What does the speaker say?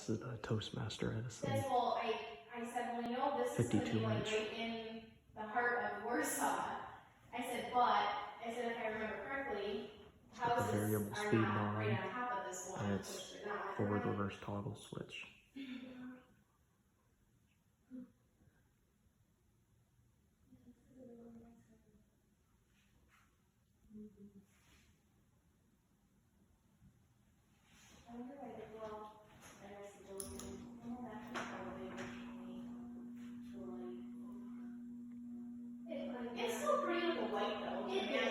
This is the Toastmaster Edison. Says, well, I said, well, you know, this is going to be like 52 inch. right in the heart of Warsaw. I said, but I said, if I remember correctly, houses variable are speed not knob, right on top of this one. and it's which they're not. forward reverse toggle switch. I wonder why they go out and I said, well, that's probably originally the light. It's still pretty with the white though. It is.